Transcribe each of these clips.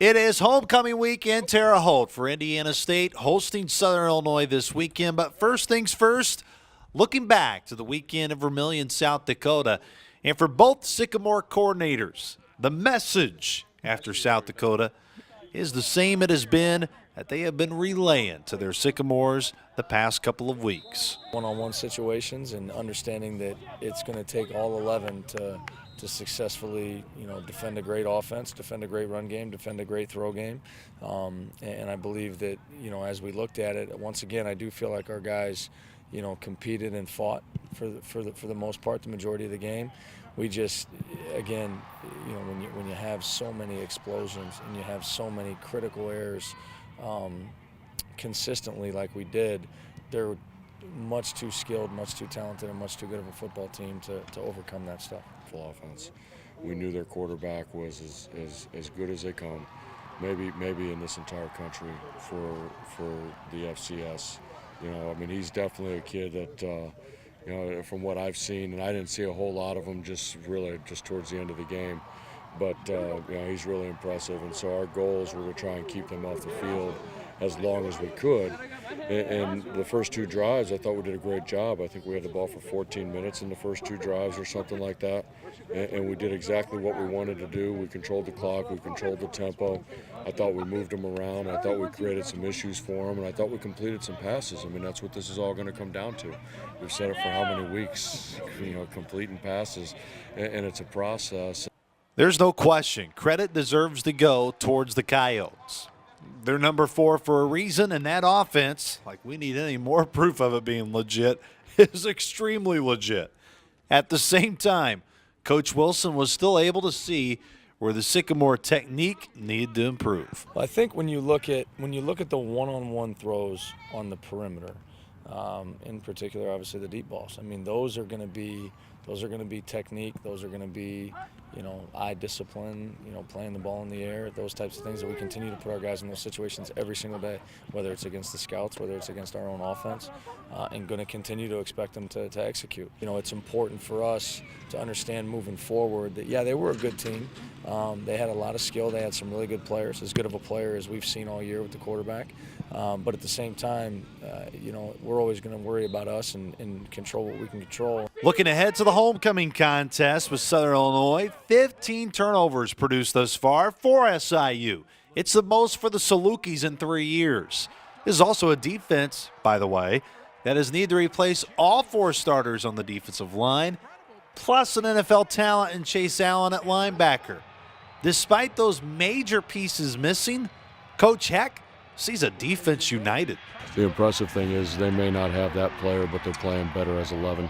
It is homecoming week in Terre Haute for Indiana State, hosting Southern Illinois this weekend. But first things first, looking back to the weekend in Vermillion, South Dakota. And for both Sycamore coordinators, the message after South Dakota is the same it has been that they have been relaying to their Sycamores the past couple of weeks. One-on-one situations and understanding that it's going to take all 11 to successfully, defend a great offense, defend a great run game, defend a great throw game. And I believe that, as we looked at it, once again, I do feel like our guys, competed and fought for the most part, the majority of the game. We just, again, when you have so many explosions and you have so many critical errors consistently like we did, they're much too skilled, much too talented, and much too good of a football team to overcome that stuff. Full offense. We knew their quarterback was as good as they come, maybe in this entire country for the FCS. He's definitely a kid that, from what I've seen, and I didn't see a whole lot of him just towards the end of the game, but he's really impressive. And so our goals were to try and keep them off the field as long as we could. And the first two drives, I thought we did a great job. I think we had the ball for 14 minutes in the first two drives or something like that. And we did exactly what we wanted to do. We controlled the clock. We controlled the tempo. I thought we moved them around. I thought we created some issues for them. And I thought we completed some passes. That's what this is all going to come down to. We've said it for how many weeks, completing passes. And it's a process. There's no question. Credit deserves to go towards the Coyotes. They're number 4 for a reason, and that offense, like we need any more proof of it being legit, is extremely legit. At the same time, Coach Wilson was still able to see where the Sycamore technique needed to improve. Well, I think when you look at the one-on-one throws on the perimeter, in particular, obviously the deep balls. Those are going to be technique. Those are going to be, eye discipline. Playing the ball in the air. Those types of things that we continue to put our guys in those situations every single day, whether it's against the scouts, whether it's against our own offense, and going to continue to expect them to execute. It's important for us to understand moving forward that they were a good team. They had a lot of skill. They had some really good players, as good of a player as we've seen all year with the quarterback. But at the same time, we're always going to worry about us and control what we can control. Looking ahead to the homecoming contest with Southern Illinois, 15 turnovers produced thus far for SIU. It's the most for the Salukis in 3 years. This is also a defense, by the way, that has needed to replace all 4 starters on the defensive line, plus an NFL talent in Chase Allen at linebacker. Despite those major pieces missing, Coach Heck sees a defense united. The impressive thing is they may not have that player, but they're playing better as 11.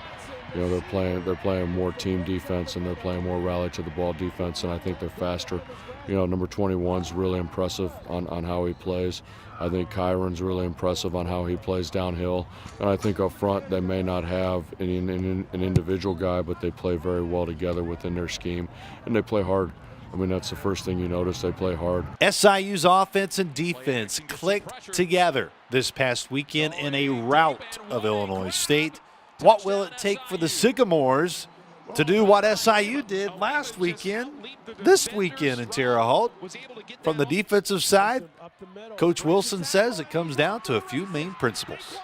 They're playing more team defense, and they're playing more rally to the ball defense, and I think they're faster. Number 21's really impressive on how he plays. I think Kyron's really impressive on how he plays downhill. And I think up front they may not have an individual guy, but they play very well together within their scheme, and they play hard. That's the first thing you notice. They play hard. SIU's offense and defense clicked together this past weekend in a rout of Illinois State. What will it take for the Sycamores to do what SIU did last weekend, this weekend in Terre Haute? From the defensive side, Coach Wilson says it comes down to a few main principles.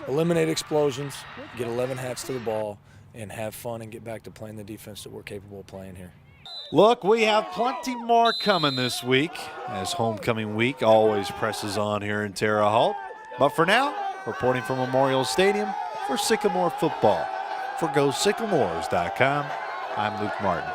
Eliminate explosions, get 11 hats to the ball, and have fun and get back to playing the defense that we're capable of playing here. Look, we have plenty more coming this week as homecoming week always presses on here in Terre Haute. But for now, reporting from Memorial Stadium for Sycamore football. For GoSycamores.com, I'm Luke Martin.